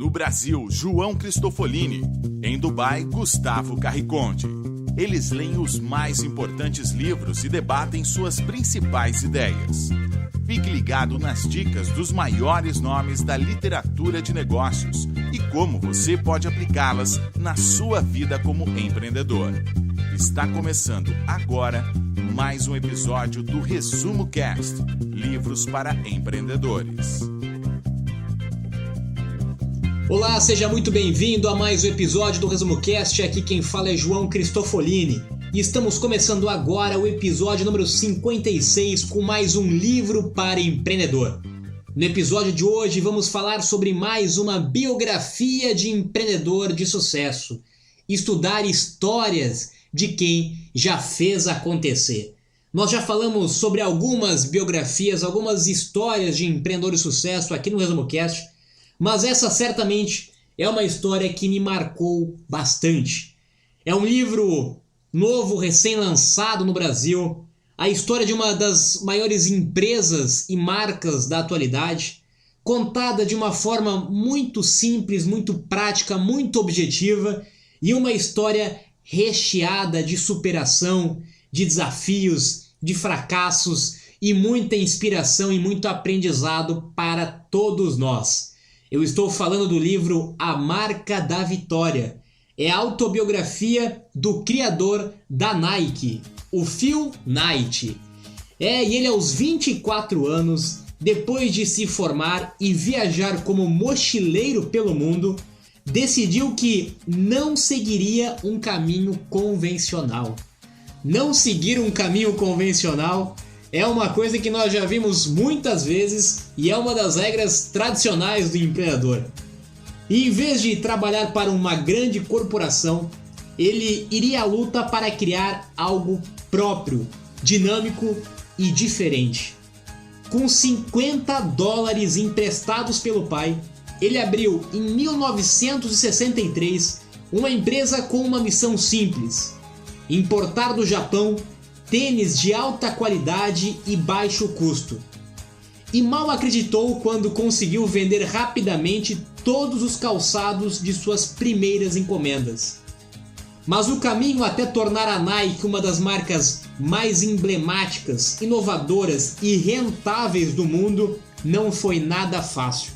No Brasil, João Cristofolini. Em Dubai, Gustavo Carriconde. Eles leem os mais importantes livros e debatem suas principais ideias. Fique ligado nas dicas dos maiores nomes da literatura de negócios e como você pode aplicá-las na sua vida como empreendedor. Está começando agora mais um episódio do Resumo Cast, livros para empreendedores. Olá, seja muito bem-vindo a mais um episódio do Resumo Cast. Aqui quem fala é João Cristofolini. E estamos começando agora o episódio número 56 com mais um livro para empreendedor. No episódio de hoje vamos falar sobre mais uma biografia de empreendedor de sucesso. Estudar histórias de quem já fez acontecer. Nós já falamos sobre algumas biografias, algumas histórias de empreendedores de sucesso aqui no Resumo Cast, mas essa certamente é uma história que me marcou bastante. É um livro novo, recém-lançado no Brasil, a história de uma das maiores empresas e marcas da atualidade, contada de uma forma muito simples, muito prática, muito objetiva, e uma história recheada de superação, de desafios, de fracassos e muita inspiração e muito aprendizado para todos nós. Eu estou falando do livro A Marca da Vitória. É a autobiografia do criador da Nike, o Phil Knight. E ele aos 24 anos, depois de se formar e viajar como mochileiro pelo mundo, decidiu que não seguiria um caminho convencional. Não seguir um caminho convencional é uma coisa que nós já vimos muitas vezes e é uma das regras tradicionais do empreendedor. E em vez de trabalhar para uma grande corporação, ele iria à luta para criar algo próprio, dinâmico e diferente. Com $50 emprestados pelo pai, ele abriu em 1963 uma empresa com uma missão simples: importar do Japão tênis de alta qualidade e baixo custo. E mal acreditou quando conseguiu vender rapidamente todos os calçados de suas primeiras encomendas. Mas o caminho até tornar a Nike uma das marcas mais emblemáticas, inovadoras e rentáveis do mundo não foi nada fácil.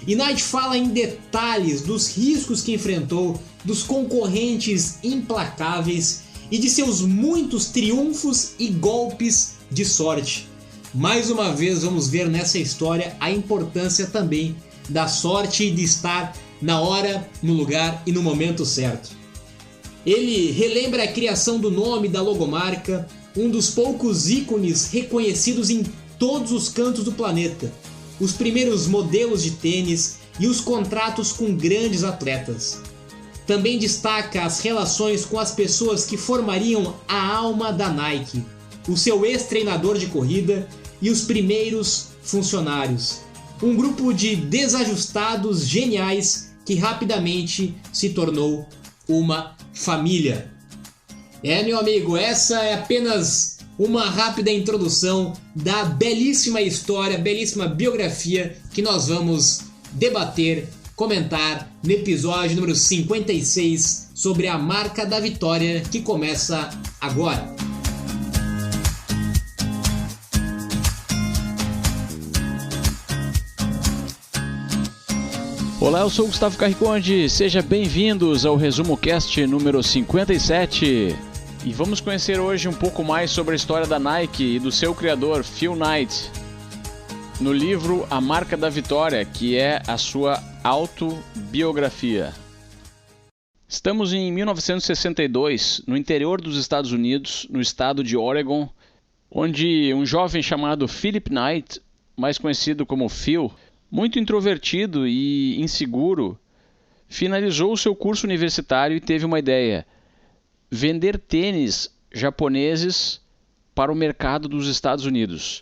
E Knight fala em detalhes dos riscos que enfrentou, dos concorrentes implacáveis e de seus muitos triunfos e golpes de sorte. Mais uma vez vamos ver nessa história a importância também da sorte e de estar na hora, no lugar e no momento certo. Ele relembra a criação do nome da logomarca, um dos poucos ícones reconhecidos em todos os cantos do planeta, os primeiros modelos de tênis e os contratos com grandes atletas. Também destaca as relações com as pessoas que formariam a alma da Nike, o seu ex-treinador de corrida e os primeiros funcionários. Um grupo de desajustados geniais que rapidamente se tornou uma família. Meu amigo, essa é apenas uma rápida introdução da belíssima história, belíssima biografia que nós vamos debater, comentar no episódio número 56 sobre a Marca da Vitória, que começa agora. Olá, eu sou o Gustavo Carriconde, sejam bem-vindos ao Resumo Cast número 57. E vamos conhecer hoje um pouco mais sobre a história da Nike e do seu criador, Phil Knight, no livro A Marca da Vitória, que é a sua autobiografia. Estamos em 1962, no interior dos Estados Unidos, no estado de Oregon, onde um jovem chamado Philip Knight, mais conhecido como Phil, muito introvertido e inseguro, finalizou o seu curso universitário e teve uma ideia: vender tênis japoneses para o mercado dos Estados Unidos.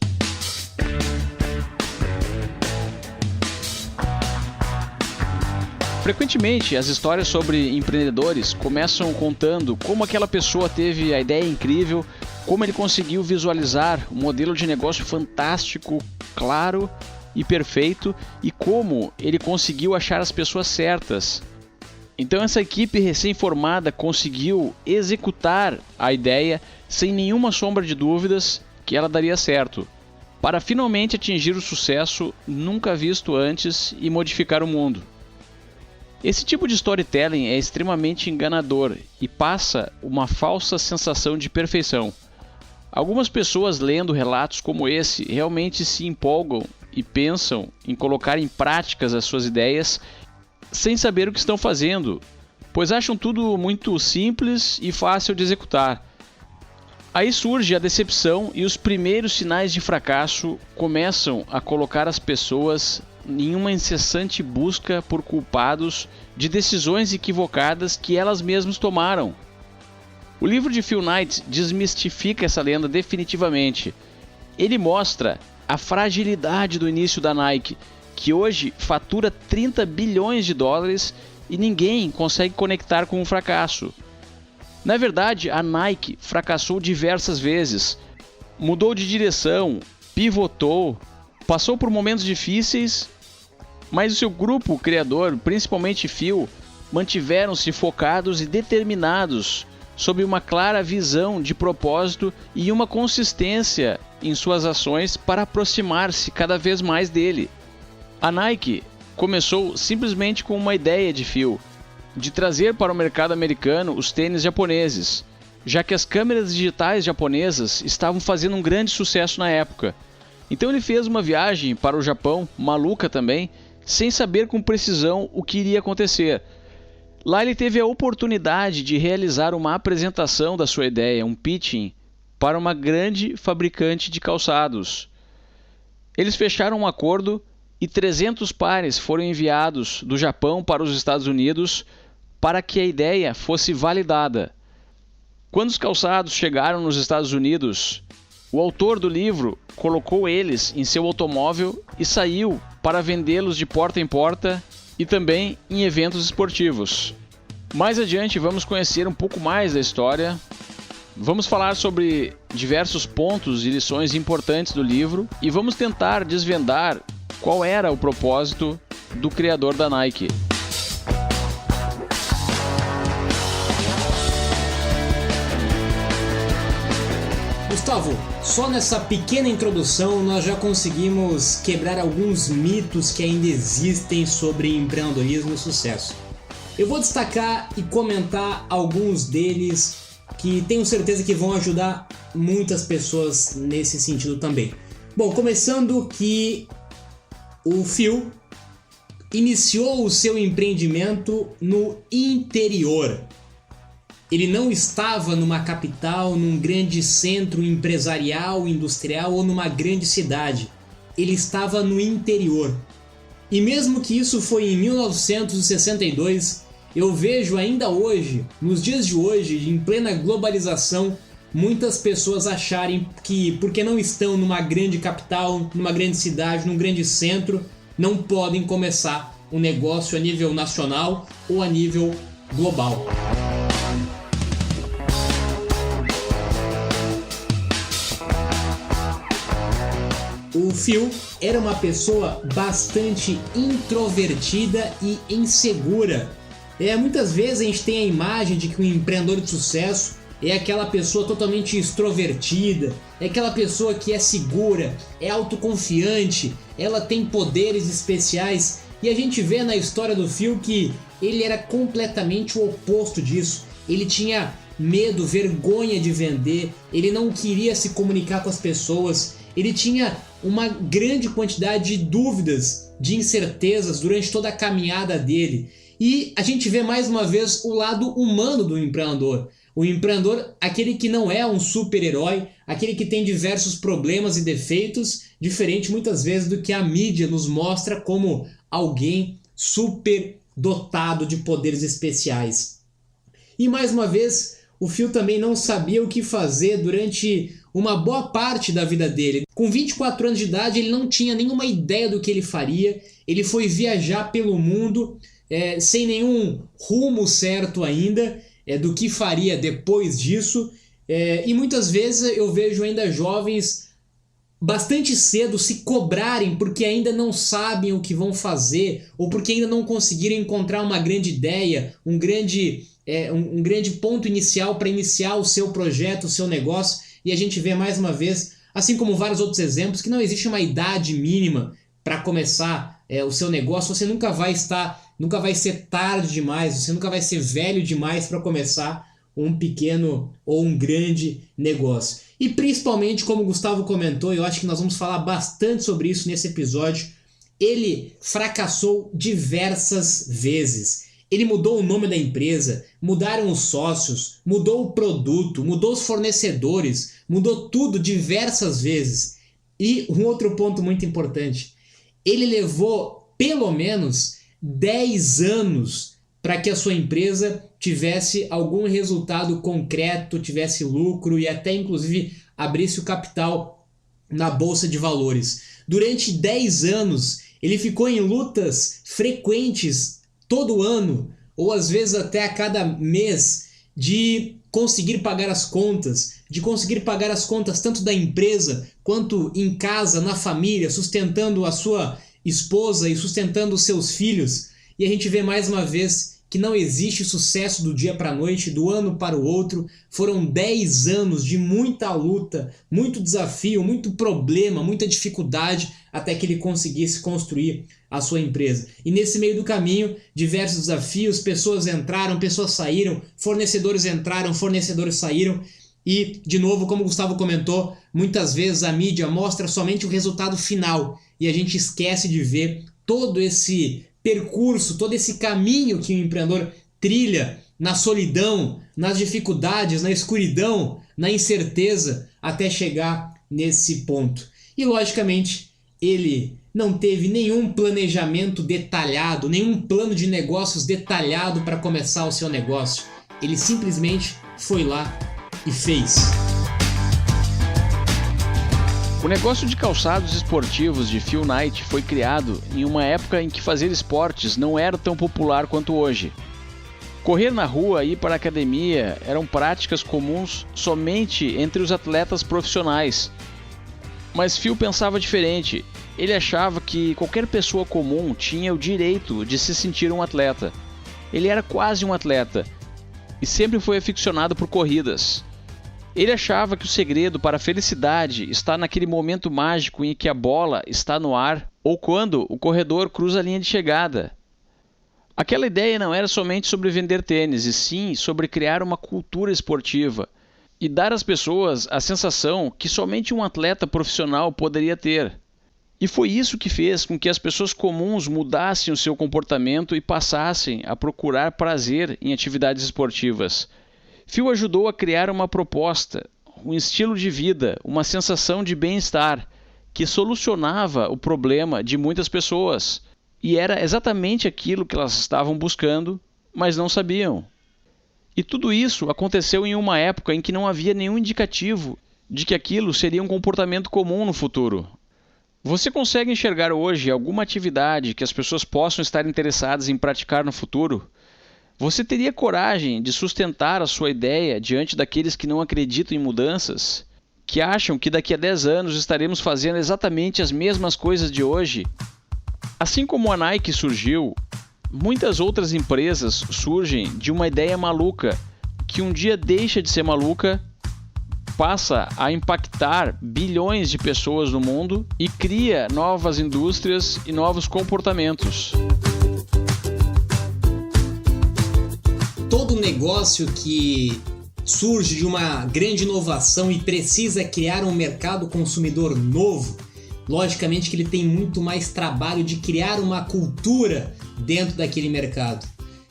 Frequentemente, as histórias sobre empreendedores começam contando como aquela pessoa teve a ideia incrível, como ele conseguiu visualizar um modelo de negócio fantástico, claro e perfeito e como ele conseguiu achar as pessoas certas. Então essa equipe recém-formada conseguiu executar a ideia sem nenhuma sombra de dúvidas que ela daria certo, para finalmente atingir o sucesso nunca visto antes e modificar o mundo. Esse tipo de storytelling é extremamente enganador e passa uma falsa sensação de perfeição. Algumas pessoas lendo relatos como esse realmente se empolgam e pensam em colocar em práticas as suas ideias sem saber o que estão fazendo, pois acham tudo muito simples e fácil de executar. Aí surge a decepção e os primeiros sinais de fracasso começam a colocar as pessoas em uma incessante busca por culpados de decisões equivocadas que elas mesmas tomaram. O livro de Phil Knight desmistifica essa lenda definitivamente. Ele mostra a fragilidade do início da Nike, que hoje fatura 30 bilhões de dólares e ninguém consegue conectar com o fracasso. Na verdade, a Nike fracassou diversas vezes, mudou de direção, pivotou, passou por momentos difíceis, mas o seu grupo criador, principalmente Phil, mantiveram-se focados e determinados sob uma clara visão de propósito e uma consistência em suas ações para aproximar-se cada vez mais dele. A Nike começou simplesmente com uma ideia de Phil, de trazer para o mercado americano os tênis japoneses, já que as câmeras digitais japonesas estavam fazendo um grande sucesso na época. Então ele fez uma viagem para o Japão, maluca também, sem saber com precisão o que iria acontecer. Lá ele teve a oportunidade de realizar uma apresentação da sua ideia, um pitching, para uma grande fabricante de calçados. Eles fecharam um acordo e 300 pares foram enviados do Japão para os Estados Unidos para que a ideia fosse validada. Quando os calçados chegaram nos Estados Unidos, o autor do livro colocou eles em seu automóvel e saiu para vendê-los de porta em porta e também em eventos esportivos. Mais adiante vamos conhecer um pouco mais da história. Vamos falar sobre diversos pontos e lições importantes do livro e vamos tentar desvendar qual era o propósito do criador da Nike. Gustavo, só nessa pequena introdução nós já conseguimos quebrar alguns mitos que ainda existem sobre empreendedorismo e sucesso. Eu vou destacar e comentar alguns deles que tenho certeza que vão ajudar muitas pessoas nesse sentido também. Bom, começando que o Phil iniciou o seu empreendimento no interior. Ele não estava numa capital, num grande centro empresarial, industrial ou numa grande cidade. Ele estava no interior. E mesmo que isso foi em 1962, eu vejo ainda hoje, nos dias de hoje, em plena globalização, muitas pessoas acharem que porque não estão numa grande capital, numa grande cidade, num grande centro, não podem começar um negócio a nível nacional ou a nível global. O Phil era uma pessoa bastante introvertida e insegura. Muitas vezes a gente tem a imagem de que um empreendedor de sucesso é aquela pessoa totalmente extrovertida, é aquela pessoa que é segura, é autoconfiante, ela tem poderes especiais. E a gente vê na história do Phil que ele era completamente o oposto disso. Ele tinha medo, vergonha de vender, ele não queria se comunicar com as pessoas, ele tinha uma grande quantidade de dúvidas, de incertezas durante toda a caminhada dele. E a gente vê mais uma vez o lado humano do empreendedor. O empreendedor, aquele que não é um super-herói, aquele que tem diversos problemas e defeitos, diferente muitas vezes do que a mídia nos mostra como alguém super dotado de poderes especiais. E mais uma vez, o Phil também não sabia o que fazer durante uma boa parte da vida dele. Com 24 anos de idade, ele não tinha nenhuma ideia do que ele faria. Ele foi viajar pelo mundo sem nenhum rumo certo ainda do que faria depois disso. E muitas vezes eu vejo ainda jovens bastante cedo se cobrarem porque ainda não sabem o que vão fazer ou porque ainda não conseguiram encontrar uma grande ideia, um grande ponto inicial para iniciar o seu projeto, o seu negócio. E a gente vê mais uma vez, assim como vários outros exemplos, que não existe uma idade mínima para começar o seu negócio. Você nunca vai ser tarde demais, você nunca vai ser velho demais para começar um pequeno ou um grande negócio. E principalmente, como o Gustavo comentou, eu acho que nós vamos falar bastante sobre isso nesse episódio, ele fracassou diversas vezes. Ele mudou o nome da empresa, mudaram os sócios, mudou o produto, mudou os fornecedores, mudou tudo diversas vezes. E um outro ponto muito importante, ele levou pelo menos 10 anos para que a sua empresa tivesse algum resultado concreto, tivesse lucro e até inclusive abrisse o capital na Bolsa de Valores. Durante 10 anos ele ficou em lutas frequentes todo ano, ou às vezes até a cada mês, de conseguir pagar as contas, tanto da empresa quanto em casa, na família, sustentando a sua esposa e sustentando os seus filhos. E a gente vê mais uma vez que não existe sucesso do dia para a noite, do ano para o outro. Foram 10 anos de muita luta, muito desafio, muito problema, muita dificuldade até que ele conseguisse construir a sua empresa. E nesse meio do caminho, diversos desafios, pessoas entraram, pessoas saíram, fornecedores entraram, fornecedores saíram. E, de novo, como o Gustavo comentou, muitas vezes a mídia mostra somente o resultado final e a gente esquece de ver todo esse percurso, todo esse caminho que o empreendedor trilha na solidão, nas dificuldades, na escuridão, na incerteza, até chegar nesse ponto. E, logicamente, ele não teve nenhum planejamento detalhado, nenhum plano de negócios detalhado para começar o seu negócio. Ele simplesmente foi lá e fez. O negócio de calçados esportivos de Phil Knight foi criado em uma época em que fazer esportes não era tão popular quanto hoje. Correr na rua e ir para a academia eram práticas comuns somente entre os atletas profissionais. Mas Phil pensava diferente. Ele achava que qualquer pessoa comum tinha o direito de se sentir um atleta. Ele era quase um atleta e sempre foi aficionado por corridas. Ele achava que o segredo para a felicidade está naquele momento mágico em que a bola está no ar ou quando o corredor cruza a linha de chegada. Aquela ideia não era somente sobre vender tênis, e sim sobre criar uma cultura esportiva e dar às pessoas a sensação que somente um atleta profissional poderia ter. E foi isso que fez com que as pessoas comuns mudassem o seu comportamento e passassem a procurar prazer em atividades esportivas. Phil ajudou a criar uma proposta, um estilo de vida, uma sensação de bem-estar que solucionava o problema de muitas pessoas. E era exatamente aquilo que elas estavam buscando, mas não sabiam. E tudo isso aconteceu em uma época em que não havia nenhum indicativo de que aquilo seria um comportamento comum no futuro. Você consegue enxergar hoje alguma atividade que as pessoas possam estar interessadas em praticar no futuro? Você teria coragem de sustentar a sua ideia diante daqueles que não acreditam em mudanças? Que acham que daqui a 10 anos estaremos fazendo exatamente as mesmas coisas de hoje? Assim como a Nike surgiu, muitas outras empresas surgem de uma ideia maluca, que um dia deixa de ser maluca, passa a impactar bilhões de pessoas no mundo e cria novas indústrias e novos comportamentos. Todo negócio que surge de uma grande inovação e precisa criar um mercado consumidor novo, logicamente que ele tem muito mais trabalho de criar uma cultura dentro daquele mercado.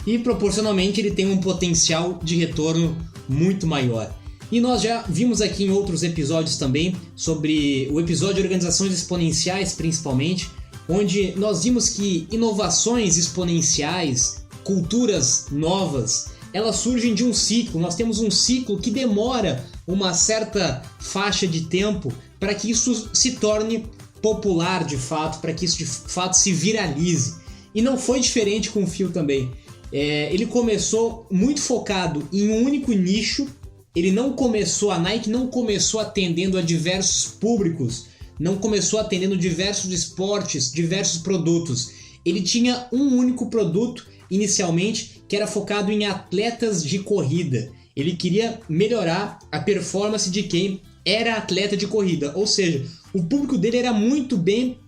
E proporcionalmente ele tem um potencial de retorno muito maior. E nós já vimos aqui em outros episódios também, sobre o episódio de organizações exponenciais principalmente, onde nós vimos que inovações exponenciais, culturas novas, elas surgem de um ciclo. Nós temos um ciclo que demora uma certa faixa de tempo para que isso se torne popular de fato, para que isso de fato se viralize. E não foi diferente com o Phil também. Ele começou muito focado em um único nicho. A Nike não começou atendendo a diversos públicos não começou atendendo diversos esportes, diversos produtos. Ele tinha um único produto inicialmente que era focado em atletas de corrida. Ele queria melhorar a performance de quem era atleta de corrida, ou seja, o público dele era muito bem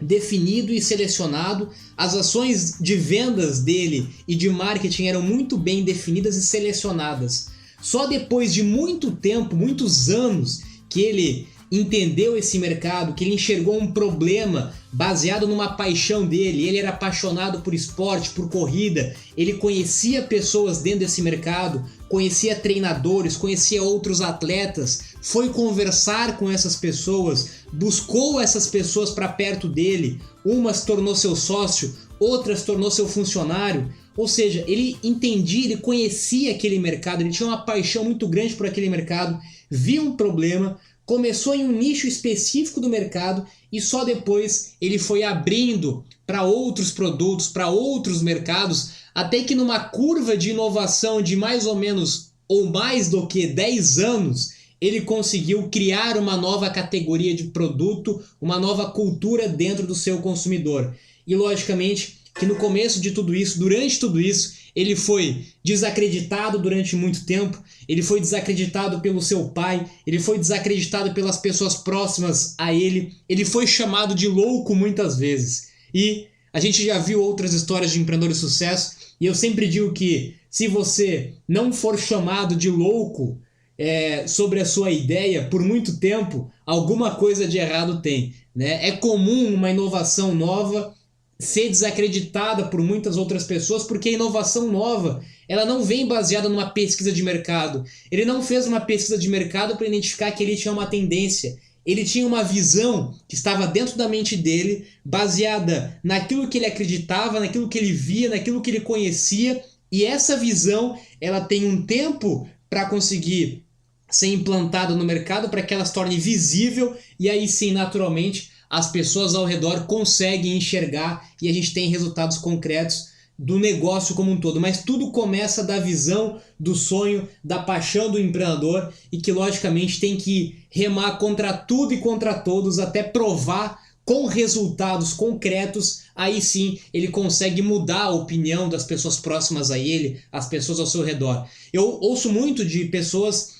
definido e selecionado, as ações de vendas dele e de marketing eram muito bem definidas e selecionadas. Só depois de muito tempo, muitos anos, que ele entendeu esse mercado, que ele enxergou um problema baseado numa paixão dele. Ele era apaixonado por esporte, por corrida, ele conhecia pessoas dentro desse mercado, conhecia treinadores, conhecia outros atletas, foi conversar com essas pessoas, buscou essas pessoas para perto dele, uma se tornou seu sócio, outra se tornou seu funcionário. Ou seja, ele entendia, ele conhecia aquele mercado, ele tinha uma paixão muito grande por aquele mercado, via um problema, começou em um nicho específico do mercado e só depois ele foi abrindo para outros produtos, para outros mercados, até que numa curva de inovação de mais ou menos ou mais do que 10 anos, ele conseguiu criar uma nova categoria de produto, uma nova cultura dentro do seu consumidor. E logicamente que no começo de tudo isso, durante tudo isso, ele foi desacreditado durante muito tempo, ele foi desacreditado pelo seu pai, ele foi desacreditado pelas pessoas próximas a ele, ele foi chamado de louco muitas vezes. E a gente já viu outras histórias de empreendedores de sucesso, e eu sempre digo que se você não for chamado de louco sobre a sua ideia por muito tempo, alguma coisa de errado tem, né? É comum uma inovação nova ser desacreditada por muitas outras pessoas, porque a inovação nova ela não vem baseada numa pesquisa de mercado. Ele não fez uma pesquisa de mercado para identificar que ele tinha uma tendência. Ele tinha uma visão que estava dentro da mente dele, baseada naquilo que ele acreditava, naquilo que ele via, naquilo que ele conhecia, e essa visão ela tem um tempo para conseguir ser implantada no mercado, para que ela se torne visível, e aí sim, naturalmente, as pessoas ao redor conseguem enxergar e a gente tem resultados concretos do negócio como um todo. Mas tudo começa da visão, do sonho, da paixão do empreendedor e que logicamente tem que remar contra tudo e contra todos até provar com resultados concretos. Aí sim ele consegue mudar a opinião das pessoas próximas a ele, as pessoas ao seu redor. Eu ouço muito de pessoas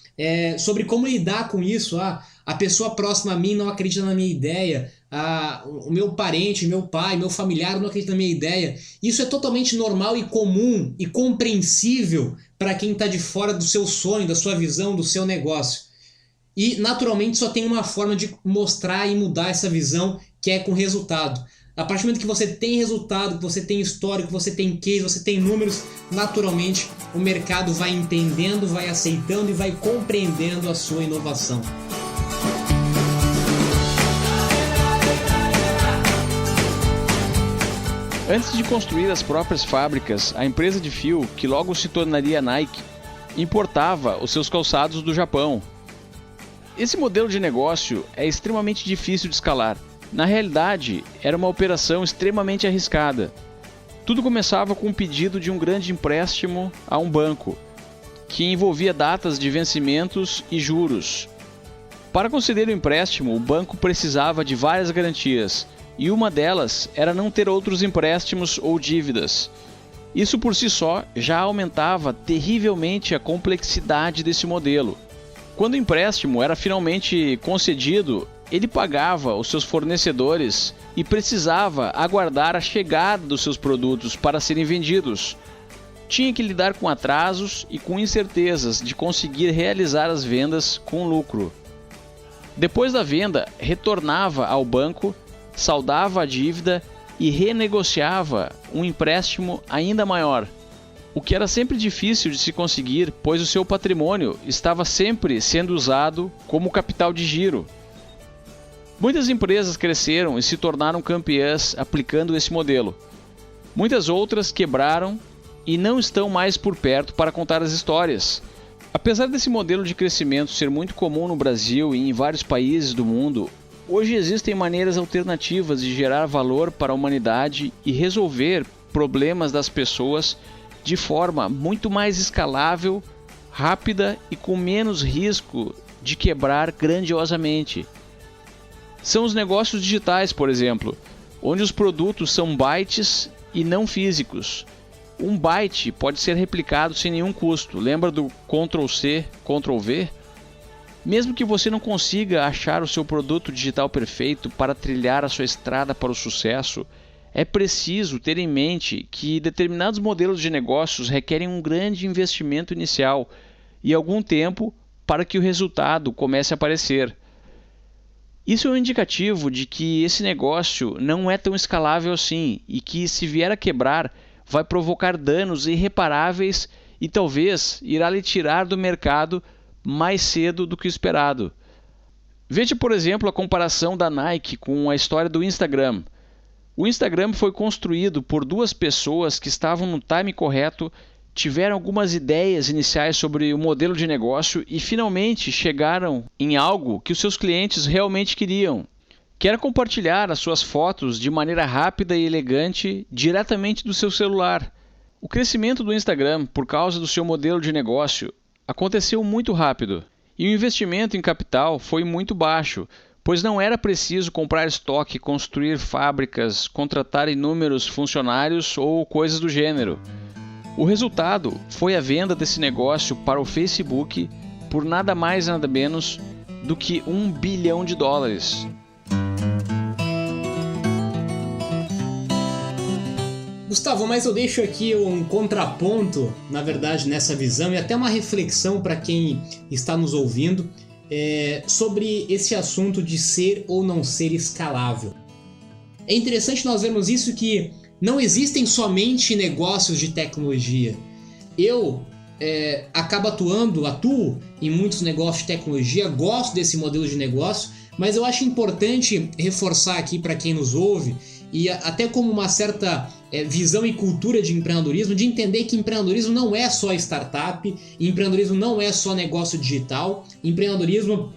sobre como lidar com isso. A pessoa próxima a mim não acredita na minha ideia, o meu parente, meu pai, meu familiar não acredita na minha ideia. Isso é totalmente normal e comum e compreensível para quem está de fora do seu sonho, da sua visão, do seu negócio. E naturalmente só tem uma forma de mostrar e mudar essa visão, que é com resultado. A partir do momento que você tem resultado, que você tem história, que você tem case, você tem números, naturalmente o mercado vai entendendo, vai aceitando e vai compreendendo a sua inovação. Antes de construir as próprias fábricas, a empresa de fio, que logo se tornaria Nike, importava os seus calçados do Japão. Esse modelo de negócio é extremamente difícil de escalar. Na realidade, era uma operação extremamente arriscada. Tudo começava com um pedido de um grande empréstimo a um banco, que envolvia datas de vencimentos e juros. Para conceder o empréstimo, o banco precisava de várias garantias, e uma delas era não ter outros empréstimos ou dívidas. Isso por si só já aumentava terrivelmente a complexidade desse modelo. Quando o empréstimo era finalmente concedido, ele pagava os seus fornecedores e precisava aguardar a chegada dos seus produtos para serem vendidos. Tinha que lidar com atrasos e com incertezas de conseguir realizar as vendas com lucro. Depois da venda, retornava ao banco, saldava a dívida e renegociava um empréstimo ainda maior, o que era sempre difícil de se conseguir, pois o seu patrimônio estava sempre sendo usado como capital de giro. Muitas empresas cresceram e se tornaram campeãs aplicando esse modelo. Muitas outras quebraram e não estão mais por perto para contar as histórias. Apesar desse modelo de crescimento ser muito comum no Brasil e em vários países do mundo, hoje existem maneiras alternativas de gerar valor para a humanidade e resolver problemas das pessoas de forma muito mais escalável, rápida e com menos risco de quebrar grandiosamente. são os negócios digitais, por exemplo, onde os produtos são bytes e não físicos. Um byte pode ser replicado sem nenhum custo. Lembra do Ctrl+C, Ctrl+V? Mesmo que você não consiga achar o seu produto digital perfeito para trilhar a sua estrada para o sucesso, é preciso ter em mente que determinados modelos de negócios requerem um grande investimento inicial e algum tempo para que o resultado comece a aparecer. Isso é um indicativo de que esse negócio não é tão escalável assim e que, se vier a quebrar, vai provocar danos irreparáveis e talvez irá lhe tirar do mercado mais cedo do que esperado. Veja, por exemplo, a comparação da Nike com a história do Instagram. O Instagram foi construído por duas pessoas que estavam no time correto, tiveram algumas ideias iniciais sobre o modelo de negócio e finalmente chegaram em algo que os seus clientes realmente queriam, que era compartilhar as suas fotos de maneira rápida e elegante diretamente do seu celular. O crescimento do Instagram, por causa do seu modelo de negócio, aconteceu muito rápido e o investimento em capital foi muito baixo, pois não era preciso comprar estoque, construir fábricas, contratar inúmeros funcionários ou coisas do gênero. O resultado foi a venda desse negócio para o Facebook por nada mais nada menos do que $1 bilhão. Gustavo, mas eu deixo aqui um contraponto, na verdade, nessa visão e até uma reflexão para quem está nos ouvindo sobre esse assunto de ser ou não ser escalável. É interessante nós vermos isso, que não existem somente negócios de tecnologia. Eu atuo em muitos negócios de tecnologia, gosto desse modelo de negócio, mas eu acho importante reforçar aqui para quem nos ouve, e até como uma certa visão e cultura de empreendedorismo, de entender que empreendedorismo não é só startup, empreendedorismo não é só negócio digital, empreendedorismo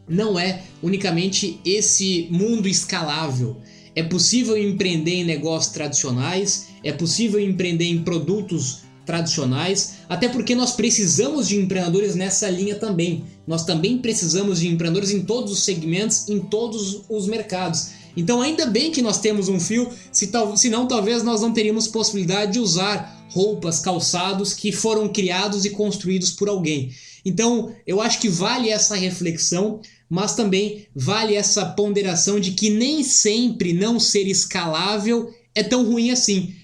não é unicamente esse mundo escalável. É possível empreender em negócios tradicionais, é possível empreender em produtos tradicionais, até porque nós precisamos de empreendedores nessa linha também. Nós também precisamos de empreendedores em todos os segmentos, em todos os mercados. Então ainda bem que nós temos um fio, senão talvez nós não teríamos possibilidade de usar roupas, calçados que foram criados e construídos por alguém. Então eu acho que vale essa reflexão, mas também vale essa ponderação de que nem sempre não ser escalável é tão ruim assim.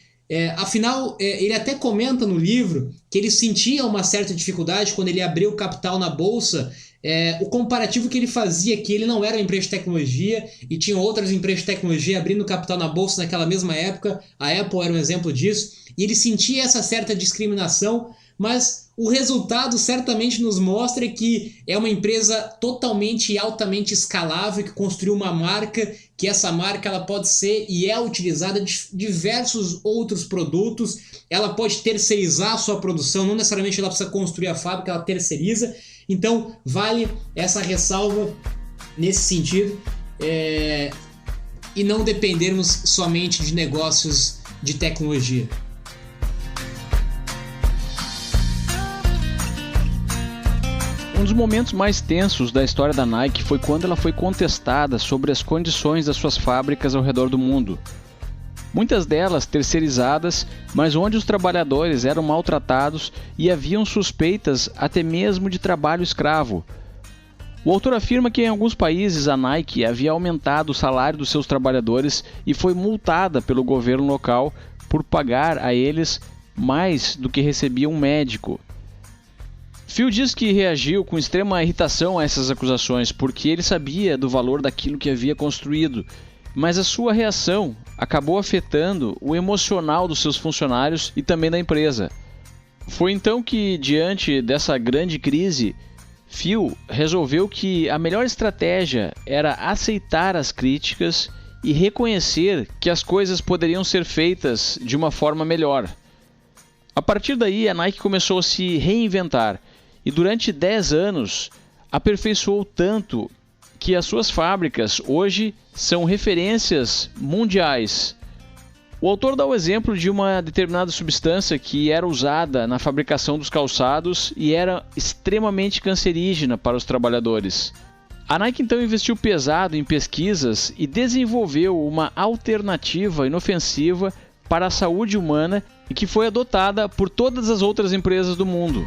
Afinal, ele até comenta no livro que ele sentia uma certa dificuldade quando ele abriu capital na bolsa. O comparativo que ele fazia, que ele não era uma empresa de tecnologia e tinha outras empresas de tecnologia abrindo capital na bolsa naquela mesma época. A Apple era um exemplo disso, e ele sentia essa certa discriminação, mas o resultado certamente nos mostra que é uma empresa totalmente e altamente escalável, que construiu uma marca, que essa marca ela pode ser e é utilizada de diversos outros produtos. Ela pode terceirizar a sua produção, não necessariamente ela precisa construir a fábrica, ela terceiriza. Então vale essa ressalva nesse sentido, e não dependermos somente de negócios de tecnologia. Um dos momentos mais tensos da história da Nike foi quando ela foi contestada sobre as condições das suas fábricas ao redor do mundo. Muitas delas terceirizadas, mas onde os trabalhadores eram maltratados e haviam suspeitas até mesmo de trabalho escravo. O autor afirma que em alguns países a Nike havia aumentado o salário dos seus trabalhadores e foi multada pelo governo local por pagar a eles mais do que recebia um médico. Phil diz que reagiu com extrema irritação a essas acusações porque ele sabia do valor daquilo que havia construído, mas a sua reação acabou afetando o emocional dos seus funcionários e também da empresa. Foi então que, diante dessa grande crise, Phil resolveu que a melhor estratégia era aceitar as críticas e reconhecer que as coisas poderiam ser feitas de uma forma melhor. A partir daí, a Nike começou a se reinventar e durante 10 anos aperfeiçoou tanto que as suas fábricas hoje são referências mundiais. O autor dá o exemplo de uma determinada substância que era usada na fabricação dos calçados e era extremamente cancerígena para os trabalhadores. A Nike então investiu pesado em pesquisas e desenvolveu uma alternativa inofensiva para a saúde humana e que foi adotada por todas as outras empresas do mundo.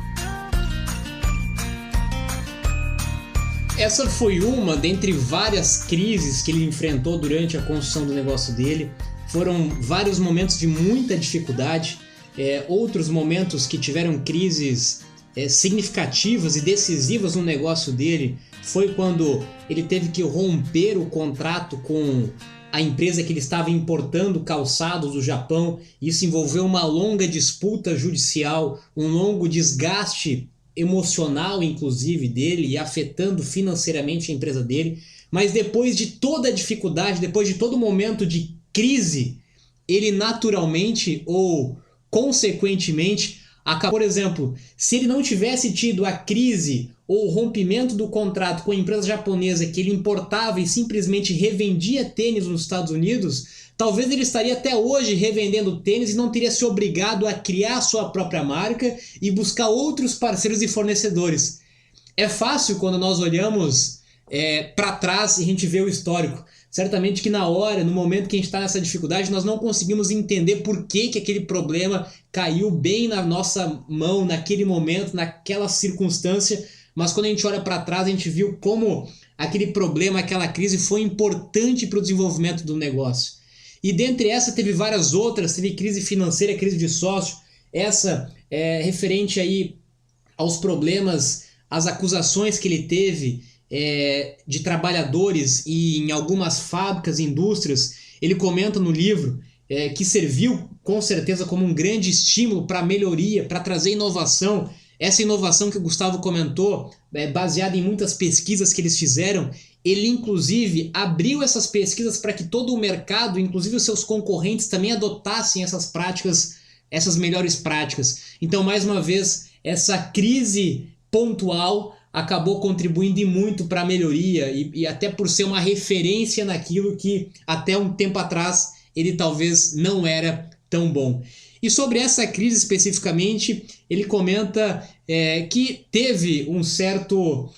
Essa foi uma dentre várias crises que ele enfrentou durante a construção do negócio dele. Foram vários momentos de muita dificuldade, outros momentos que tiveram crises significativas e decisivas no negócio dele. Foi quando ele teve que romper o contrato com a empresa que ele estava importando calçados do Japão. Isso envolveu uma longa disputa judicial, um longo desgaste emocional, inclusive, dele, e afetando financeiramente a empresa dele. Mas depois de toda a dificuldade, depois de todo momento de crise, ele naturalmente ou consequentemente acabou. Por exemplo, se ele não tivesse tido a crise ou o rompimento do contrato com a empresa japonesa que ele importava e simplesmente revendia tênis nos Estados Unidos, talvez ele estaria até hoje revendendo tênis e não teria se obrigado a criar sua própria marca e buscar outros parceiros e fornecedores. É fácil quando nós olhamos para trás e a gente vê o histórico. Certamente que na hora, no momento que a gente está nessa dificuldade, nós não conseguimos entender por que aquele problema caiu bem na nossa mão, naquele momento, naquela circunstância. Mas quando a gente olha para trás, a gente viu como aquele problema, aquela crise foi importante para o desenvolvimento do negócio. E dentre essa teve várias outras, teve crise financeira, crise de sócio, essa referente aí aos problemas, às acusações que ele teve de trabalhadores e em algumas fábricas e indústrias. Ele comenta no livro que serviu com certeza como um grande estímulo para a melhoria, para trazer inovação. Essa inovação que o Gustavo comentou, baseada em muitas pesquisas que eles fizeram, ele inclusive abriu essas pesquisas para que todo o mercado, inclusive os seus concorrentes, também adotassem essas práticas, essas melhores práticas. Então, mais uma vez, essa crise pontual acabou contribuindo muito para a melhoria e até por ser uma referência naquilo que até um tempo atrás ele talvez não era tão bom. E sobre essa crise especificamente, ele comenta que teve um certo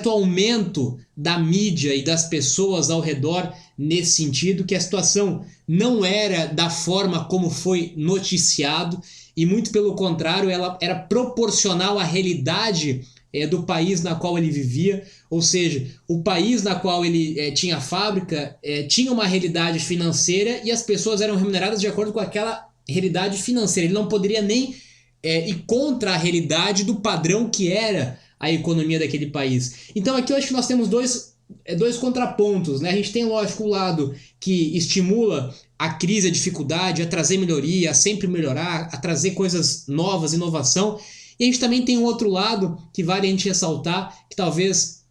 aumento da mídia e das pessoas ao redor nesse sentido, que a situação não era da forma como foi noticiado e muito pelo contrário, ela era proporcional à realidade do país na qual ele vivia, ou seja, o país na qual ele tinha a fábrica tinha uma realidade financeira e as pessoas eram remuneradas de acordo com aquela realidade financeira. Ele não poderia nem ir contra a realidade do padrão que era a economia daquele país. Então aqui eu acho que nós temos dois contrapontos, né? A gente tem, lógico, o lado que estimula a crise, a dificuldade, a trazer melhoria, a sempre melhorar, a trazer coisas novas, inovação. E a gente também tem um outro lado que vale a gente ressaltar, que talvez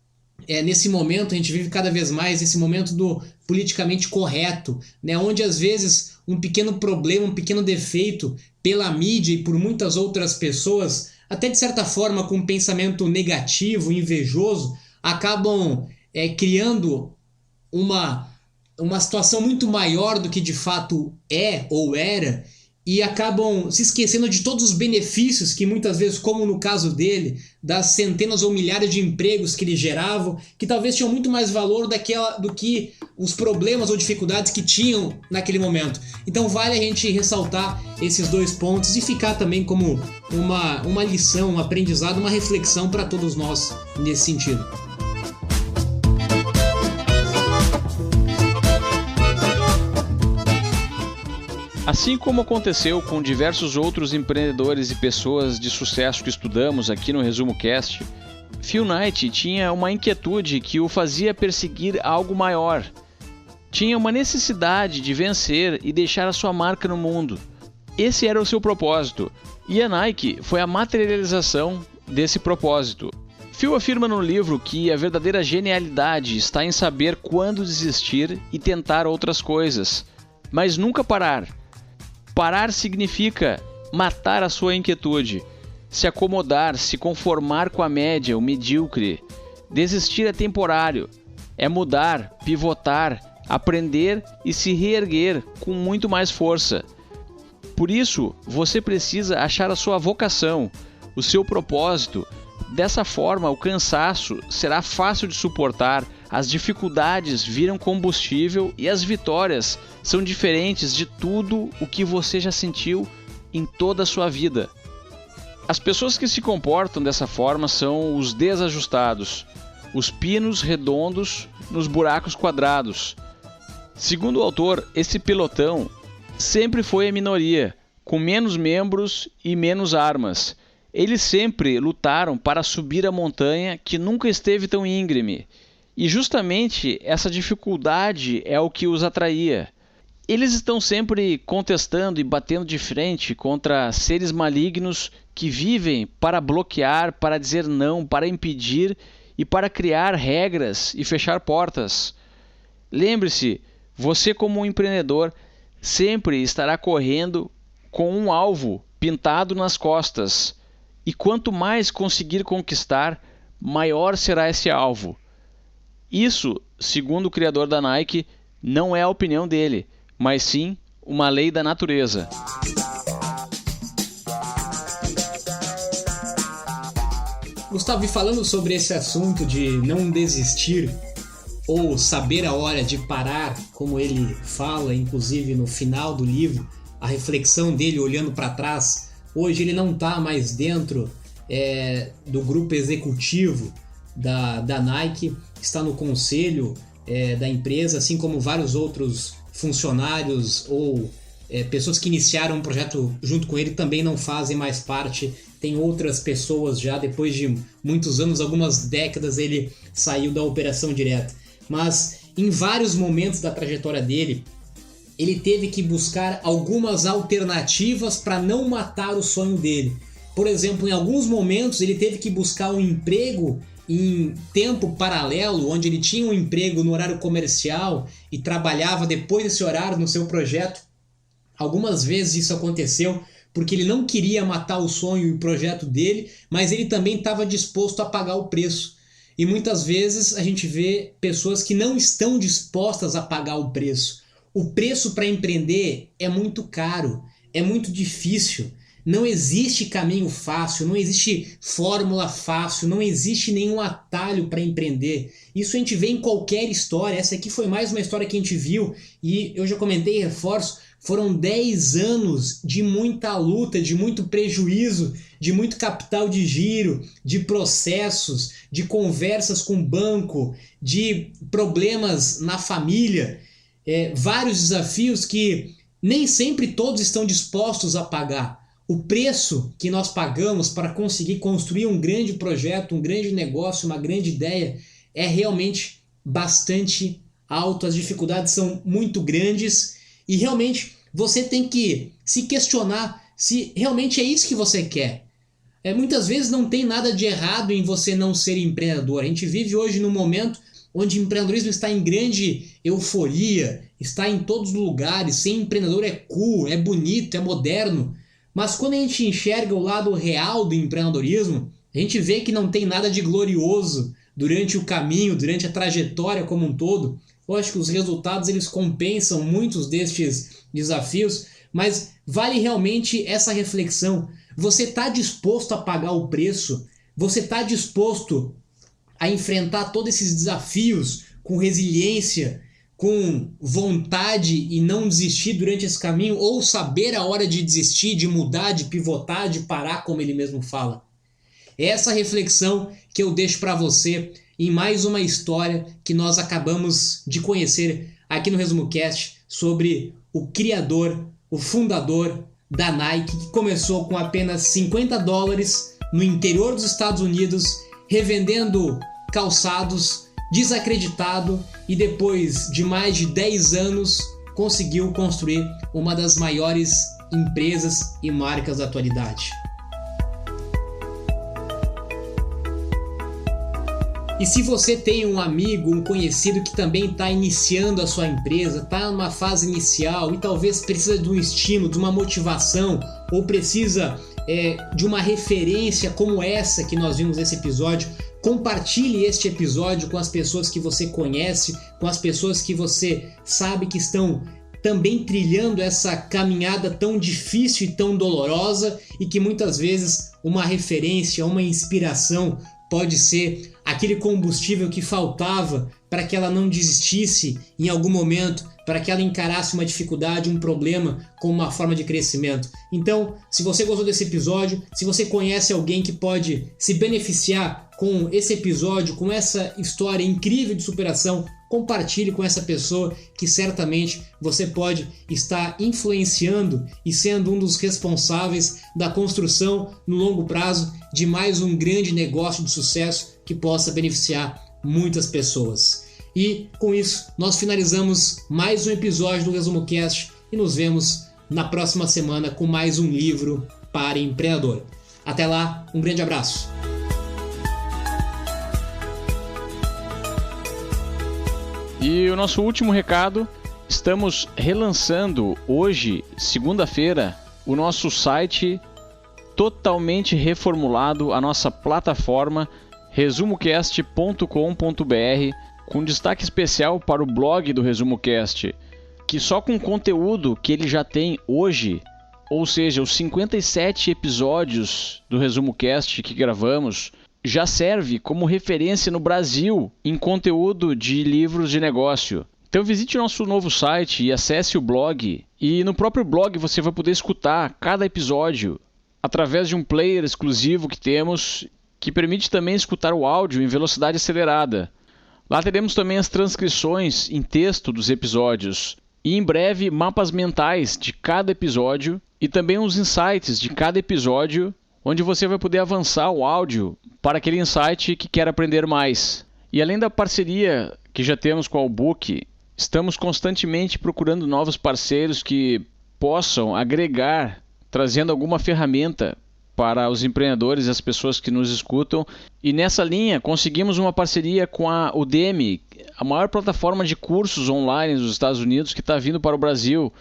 nesse momento a gente vive cada vez mais esse momento do politicamente correto, né? Onde às vezes um pequeno problema, um pequeno defeito pela mídia e por muitas outras pessoas, até de certa forma com um pensamento negativo, invejoso, acabam criando uma situação muito maior do que de fato é ou era, e acabam se esquecendo de todos os benefícios que muitas vezes, como no caso dele, das centenas ou milhares de empregos que ele gerava, que talvez tinham muito mais valor do que os problemas ou dificuldades que tinham naquele momento. Então vale a gente ressaltar esses dois pontos e ficar também como uma lição, um aprendizado, uma reflexão para todos nós nesse sentido. Assim como aconteceu com diversos outros empreendedores e pessoas de sucesso que estudamos aqui no Resumo Cast, Phil Knight tinha uma inquietude que o fazia perseguir algo maior. Tinha uma necessidade de vencer e deixar a sua marca no mundo. Esse era o seu propósito, e a Nike foi a materialização desse propósito. Phil afirma no livro que a verdadeira genialidade está em saber quando desistir e tentar outras coisas, mas nunca parar. Parar significa matar a sua inquietude, se acomodar, se conformar com a média, o medíocre. Desistir é temporário, é mudar, pivotar, aprender e se reerguer com muito mais força. Por isso, você precisa achar a sua vocação, o seu propósito, Dessa forma, o cansaço será fácil de suportar, as dificuldades viram combustível e as vitórias são diferentes de tudo o que você já sentiu em toda a sua vida. As pessoas que se comportam dessa forma são os desajustados, os pinos redondos nos buracos quadrados. Segundo o autor, esse pelotão sempre foi a minoria, com menos membros e menos armas. Eles sempre lutaram para subir a montanha que nunca esteve tão íngreme. E justamente essa dificuldade é o que os atraía. Eles estão sempre contestando e batendo de frente contra seres malignos que vivem para bloquear, para dizer não, para impedir e para criar regras e fechar portas. Lembre-se, você como um empreendedor sempre estará correndo com um alvo pintado nas costas. E quanto mais conseguir conquistar, maior será esse alvo. Isso, segundo o criador da Nike, não é a opinião dele, mas sim uma lei da natureza. Gustavo, e falando sobre esse assunto de não desistir ou saber a hora de parar, como ele fala, inclusive no final do livro, a reflexão dele olhando para trás. Hoje ele não está mais dentro do grupo executivo da Nike, está no conselho da empresa, assim como vários outros funcionários ou pessoas que iniciaram um projeto junto com ele também não fazem mais parte. Tem outras pessoas já, depois de muitos anos, algumas décadas, ele saiu da operação direta. Mas em vários momentos da trajetória dele, ele teve que buscar algumas alternativas para não matar o sonho dele. Por exemplo, em alguns momentos ele teve que buscar um emprego em tempo paralelo, onde ele tinha um emprego no horário comercial e trabalhava depois desse horário no seu projeto. Algumas vezes isso aconteceu porque ele não queria matar o sonho e o projeto dele, mas ele também estava disposto a pagar o preço. E muitas vezes a gente vê pessoas que não estão dispostas a pagar o preço. O preço para empreender é muito caro, é muito difícil. Não existe caminho fácil, não existe fórmula fácil, não existe nenhum atalho para empreender. Isso a gente vê em qualquer história. Essa aqui foi mais uma história que a gente viu e eu já comentei e reforço. Foram 10 anos de muita luta, de muito prejuízo, de muito capital de giro, de processos, de conversas com o banco, de problemas na família. Vários desafios que nem sempre todos estão dispostos a pagar. O preço que nós pagamos para conseguir construir um grande projeto, um grande negócio, uma grande ideia é realmente bastante alto. As dificuldades são muito grandes e realmente você tem que se questionar se realmente é isso que você quer. Muitas vezes não tem nada de errado em você não ser empreendedor. A gente vive hoje num momento onde o empreendedorismo está em grande euforia, está em todos os lugares. Ser empreendedor é cool, é bonito, é moderno. Mas quando a gente enxerga o lado real do empreendedorismo, a gente vê que não tem nada de glorioso durante o caminho, durante a trajetória como um todo. Eu acho que os resultados eles compensam muitos destes desafios, mas vale realmente essa reflexão. Você está disposto a pagar o preço? Você está disposto a enfrentar todos esses desafios com resiliência, com vontade e não desistir durante esse caminho, ou saber a hora de desistir, de mudar, de pivotar, de parar, como ele mesmo fala? É essa reflexão que eu deixo para você em mais uma história que nós acabamos de conhecer aqui no ResumoCast sobre o criador, o fundador da Nike, que começou com apenas $50 no interior dos Estados Unidos, revendendo calçados, desacreditado, e depois de mais de 10 anos conseguiu construir uma das maiores empresas e marcas da atualidade. E se você tem um amigo, um conhecido que também está iniciando a sua empresa, está numa fase inicial e talvez precisa de um estímulo, de uma motivação, ou precisa de uma referência como essa que nós vimos nesse episódio, compartilhe este episódio com as pessoas que você conhece, com as pessoas que você sabe que estão também trilhando essa caminhada tão difícil e tão dolorosa, e que muitas vezes uma referência, uma inspiração pode ser aquele combustível que faltava para que ela não desistisse em algum momento, para que ela encarasse uma dificuldade, um problema como uma forma de crescimento. Então, se você gostou desse episódio, se você conhece alguém que pode se beneficiar com esse episódio, com essa história incrível de superação, compartilhe com essa pessoa que certamente você pode estar influenciando e sendo um dos responsáveis da construção no longo prazo de mais um grande negócio de sucesso que possa beneficiar muitas pessoas. E com isso, nós finalizamos mais um episódio do Resumo Cast e nos vemos na próxima semana com mais um livro para empreendedor. Até lá, um grande abraço. E o nosso último recado, estamos relançando hoje, segunda-feira, o nosso site totalmente reformulado, a nossa plataforma resumocast.com.br, com destaque especial para o blog do ResumoCast, que só com o conteúdo que ele já tem hoje, ou seja, os 57 episódios do ResumoCast que gravamos, já serve como referência no Brasil em conteúdo de livros de negócio. Então visite o nosso novo site e acesse o blog. E no próprio blog você vai poder escutar cada episódio através de um player exclusivo que temos, que permite também escutar o áudio em velocidade acelerada. Lá teremos também as transcrições em texto dos episódios e em breve mapas mentais de cada episódio e também os insights de cada episódio, onde você vai poder avançar o áudio para aquele insight que quer aprender mais. E além da parceria que já temos com a Allbook, estamos constantemente procurando novos parceiros que possam agregar, trazendo alguma ferramenta para os empreendedores e as pessoas que nos escutam. E nessa linha conseguimos uma parceria com a Udemy, a maior plataforma de cursos online dos Estados Unidos que está vindo para o Brasil.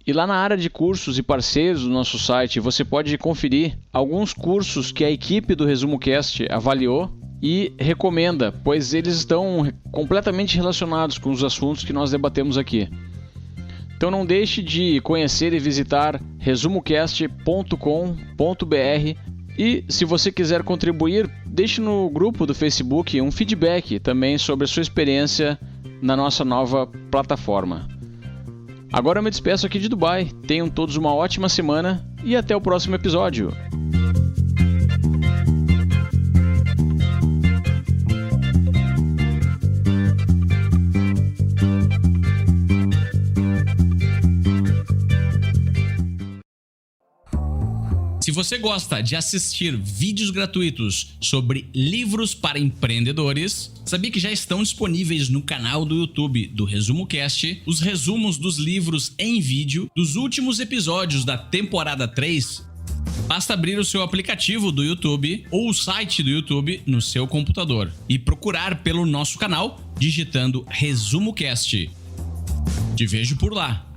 E lá na área de cursos e parceiros do nosso site, você pode conferir alguns cursos que a equipe do ResumoCast avaliou e recomenda, pois eles estão completamente relacionados com os assuntos que nós debatemos aqui. Então não deixe de conhecer e visitar resumocast.com.br e se você quiser contribuir, deixe no grupo do Facebook um feedback também sobre a sua experiência na nossa nova plataforma. Agora eu me despeço aqui de Dubai. Tenham todos uma ótima semana e até o próximo episódio. Se você gosta de assistir vídeos gratuitos sobre livros para empreendedores, sabia que já estão disponíveis no canal do YouTube do ResumoCast os resumos dos livros em vídeo dos últimos episódios da temporada 3? Basta abrir o seu aplicativo do YouTube ou o site do YouTube no seu computador e procurar pelo nosso canal digitando ResumoCast. Te vejo por lá.